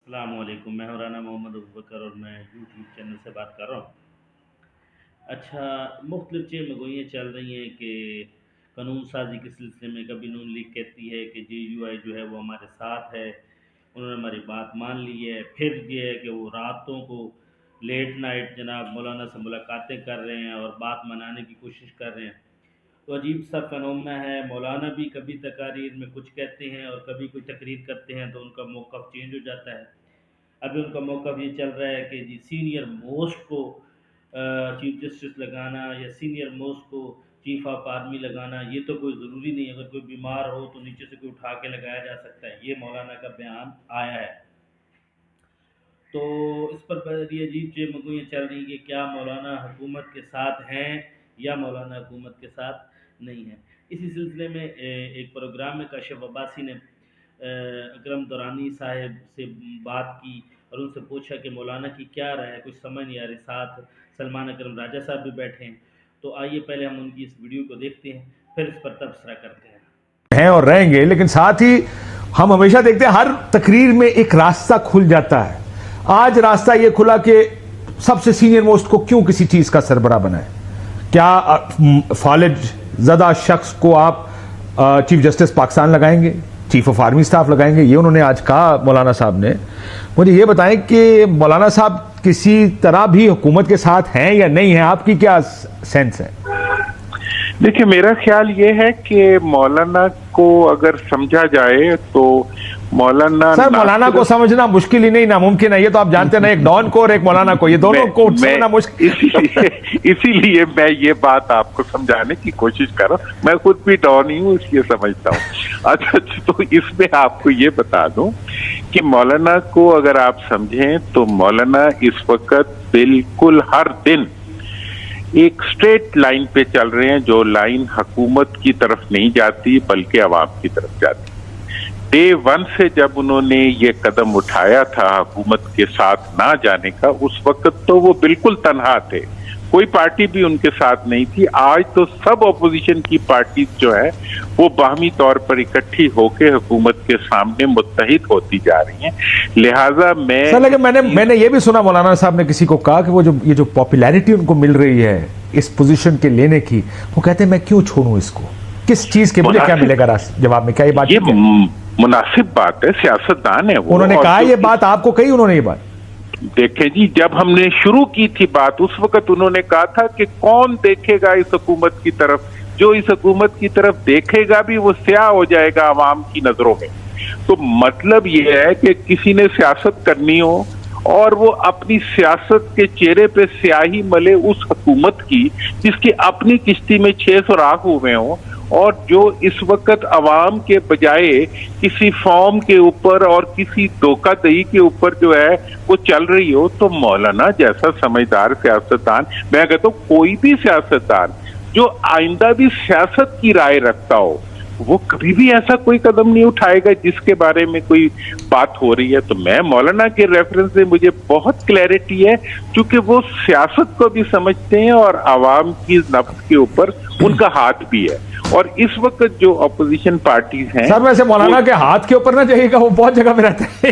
السلام علیکم، میں مولانا محمد ابوبکر اور میں یوٹیوب چینل سے بات کر رہا ہوں۔ اچھا، مختلف مگوئیاں چل رہی ہیں کہ قانون سازی کے سلسلے میں کبھی نون لیگ کہتی ہے کہ جے یو آئی جو ہے وہ ہمارے ساتھ ہے، انہوں نے ہماری بات مان لی ہے۔ پھر یہ ہے کہ وہ راتوں کو لیٹ نائٹ جناب مولانا سے ملاقاتیں کر رہے ہیں اور بات منانے کی کوشش کر رہے ہیں۔ تو عجیب سا فنومنا ہے، مولانا بھی کبھی تقاریر میں کچھ کہتے ہیں اور کبھی کوئی تقریر کرتے ہیں تو ان کا موقف چینج ہو جاتا ہے۔ ابھی ان کا موقف یہ چل رہا ہے کہ جی سینئر موسٹ کو چیف جسٹس لگانا یا سینئر موسٹ کو چیف آف آرمی لگانا یہ تو کوئی ضروری نہیں، اگر کوئی بیمار ہو تو نیچے سے کوئی اٹھا کے لگایا جا سکتا ہے، یہ مولانا کا بیان آیا ہے۔ تو اس پر بڑی عجیب مگوئیاں چل رہی ہیں کہ کیا مولانا حکومت کے ساتھ ہیں یا مولانا حکومت کے ساتھ نہیں ہیں۔ اسی سلسلے میں ایک پروگرام میں کاشف عباسی نے اکرم دورانی صاحب سے بات کی اور ان سے پوچھا کہ مولانا کی کیا رائے ہے، کچھ سمجھ نہیں آ رہی۔ ساتھ سلمان اکرم راجہ صاحب بھی بیٹھے ہیں، تو آئیے پہلے ہم ان کی اس ویڈیو کو دیکھتے ہیں، پھر اس پر تبصرہ کرتے ہیں اور رہیں گے۔ لیکن ساتھ ہی ہم ہمیشہ دیکھتے ہیں ہر تقریر میں ایک راستہ کھل جاتا ہے۔ آج راستہ یہ کھلا کہ سب سے سینئر موسٹ کو کیوں کسی چیز کا سربراہ بنائے؟ کیا فالج زدہ شخص کو آپ چیف جسٹس پاکستان لگائیں گے، چیف آف آرمی سٹاف لگائیں گے؟ یہ انہوں نے آج کہا مولانا صاحب نے۔ مجھے یہ بتائیں کہ مولانا صاحب کسی طرح بھی حکومت کے ساتھ ہیں یا نہیں ہیں؟ آپ کی کیا سینس ہے؟ دیکھیں، میرا خیال یہ ہے کہ مولانا کو اگر سمجھا جائے تو مولانا کو سمجھنا مشکل ہی نہیں، ناممکن ہے۔ یہ تو آپ جانتے ہیں نا، ایک ڈان کو اور ایک مولانا کو، یہ دونوں کو سمجھنا مشکل۔ اسی لیے میں یہ بات آپ کو سمجھانے کی کوشش کر رہا ہوں۔ میں خود بھی ڈان ہی ہوں، اس لیے سمجھتا ہوں۔ اچھا، تو اس میں آپ کو یہ بتا دوں کہ مولانا کو اگر آپ سمجھیں تو مولانا اس وقت بالکل ہر دن ایک سٹریٹ لائن پہ چل رہے ہیں، جو لائن حکومت کی طرف نہیں جاتی بلکہ عوام کی طرف جاتی۔ ڈے 1 سے جب انہوں نے یہ قدم اٹھایا تھا حکومت کے ساتھ نہ جانے کا، اس وقت تو وہ بالکل تنہا تھے، کوئی پارٹی بھی ان کے ساتھ نہیں تھی۔ آج تو سب اپوزیشن کی پارٹیز جو ہے وہ باہمی طور پر اکٹھی ہو کے حکومت کے سامنے متحد ہوتی جا رہی ہیں۔ لہٰذا میں نے یہ بھی سنا مولانا صاحب نے کسی کو کہا کہ وہ یہ جو پاپولیرٹی ان کو مل رہی ہے اس پوزیشن کے لینے کی، وہ کہتے ہیں میں کیوں چھوڑوں اس کو، کس چیز کے مجھے کیا ملے گا جواب میں؟ کیا یہ بات مناسب بات ہے؟ سیاستدان ہے وہ۔ انہوں نے کہا یہ بات آپ کو کہی؟ انہوں نے یہ بات دیکھیں جی، جب ہم نے شروع کی تھی بات اس وقت انہوں نے کہا تھا کہ کون دیکھے گا اس حکومت کی طرف، جو اس حکومت کی طرف دیکھے گا بھی وہ سیاہ ہو جائے گا عوام کی نظروں میں۔ تو مطلب یہ ہے کہ کسی نے سیاست کرنی ہو اور وہ اپنی سیاست کے چہرے پہ سیاہی ملے اس حکومت کی جس کی اپنی کشتی میں 6 سوراخ ہوئے ہوں، اور جو اس وقت عوام کے بجائے کسی فارم کے اوپر اور کسی دھوکہ دہی کے اوپر جو ہے وہ چل رہی ہو، تو مولانا جیسا سمجھدار سیاستدان، میں کہتا ہوں کوئی بھی سیاستدان جو آئندہ بھی سیاست کی رائے رکھتا ہو، وہ کبھی بھی ایسا کوئی قدم نہیں اٹھائے گا جس کے بارے میں کوئی بات ہو رہی ہے۔ تو میں مولانا کے ریفرنس سے مجھے بہت کلیئرٹی ہے، کیونکہ وہ سیاست کو بھی سمجھتے ہیں اور عوام کی نبض کے اوپر ان کا ہاتھ بھی ہے۔ اور اس وقت جو اپوزیشن پارٹیز ہیں، سر ویسے مولانا کے ہاتھ کے اوپر نہ جائے گا، وہ بہت جگہ میں رہتا ہے۔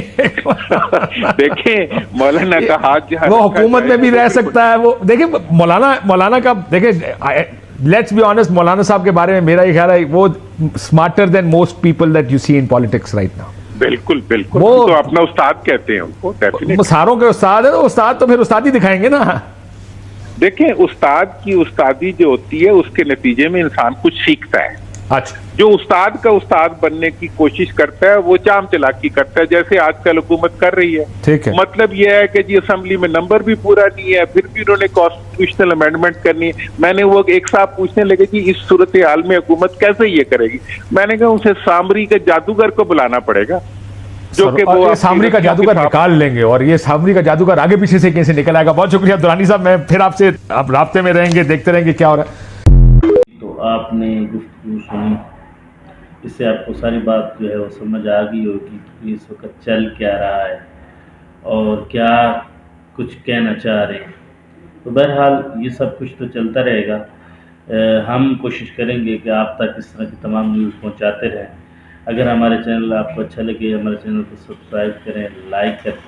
دیکھیں مولانا کا ہاتھ جہاں وہ حکومت میں بھی رہ سکتا ہے۔ وہ دیکھیں مولانا کا، دیکھیں لیٹس بی آنےسٹ، مولانا صاحب کے بارے میں میرا یہ خیال ہے وہ smarter than most people that you see in politics right now۔ بالکل بالکل، وہ تو اپنا استاد کہتے ہیں ان کو، ڈیفینیٹلی ساروں کے استاد ہیں، استاد تو پھر استاد ہی دکھائیں گے نا۔ دیکھیں، استاد کی استادی جو ہوتی ہے اس کے نتیجے میں انسان کچھ سیکھتا ہے۔ اچھا، جو استاد کا استاد بننے کی کوشش کرتا ہے وہ چام چلاکی کرتا ہے، جیسے آج کل حکومت کر رہی ہے۔ ٹھیک ہے، مطلب یہ ہے کہ جی اسمبلی میں نمبر بھی پورا نہیں ہے، پھر بھی انہوں نے کانسٹیٹیوشنل امینڈمنٹ کرنی ہے۔ میں نے وہ ایک صاحب پوچھنے لگے کہ اس صورتحال میں حکومت کیسے یہ کرے گی؟ میں نے کہا اسے سامری کے جادوگر کو بلانا پڑے گا، جو کہ وہ سامری کا جادوگر نکال لیں گے، اور یہ سامری کا جادوگر آگے پیچھے سے کیسے نکل آئے گا۔ بہت شکریہ دورانی صاحب، میں پھر آپ سے رابطے میں رہیں گے، دیکھتے رہیں گے کیا ہو رہا ہے۔ تو آپ نے گفتگو سنی، اس سے آپ کو ساری بات جو ہے وہ سمجھ آ گئی ہوگی کہ اس وقت چل کیا رہا ہے اور کیا کچھ کہنا چاہ رہے ہیں۔ تو بہرحال یہ سب کچھ تو چلتا رہے گا، ہم کوشش کریں گے کہ آپ تک اس طرح کی تمام نیوز پہنچاتے رہیں۔ اگر ہمارے چینل آپ کو اچھا لگے، ہمارے چینل کو سبسکرائب کریں، لائک کریں۔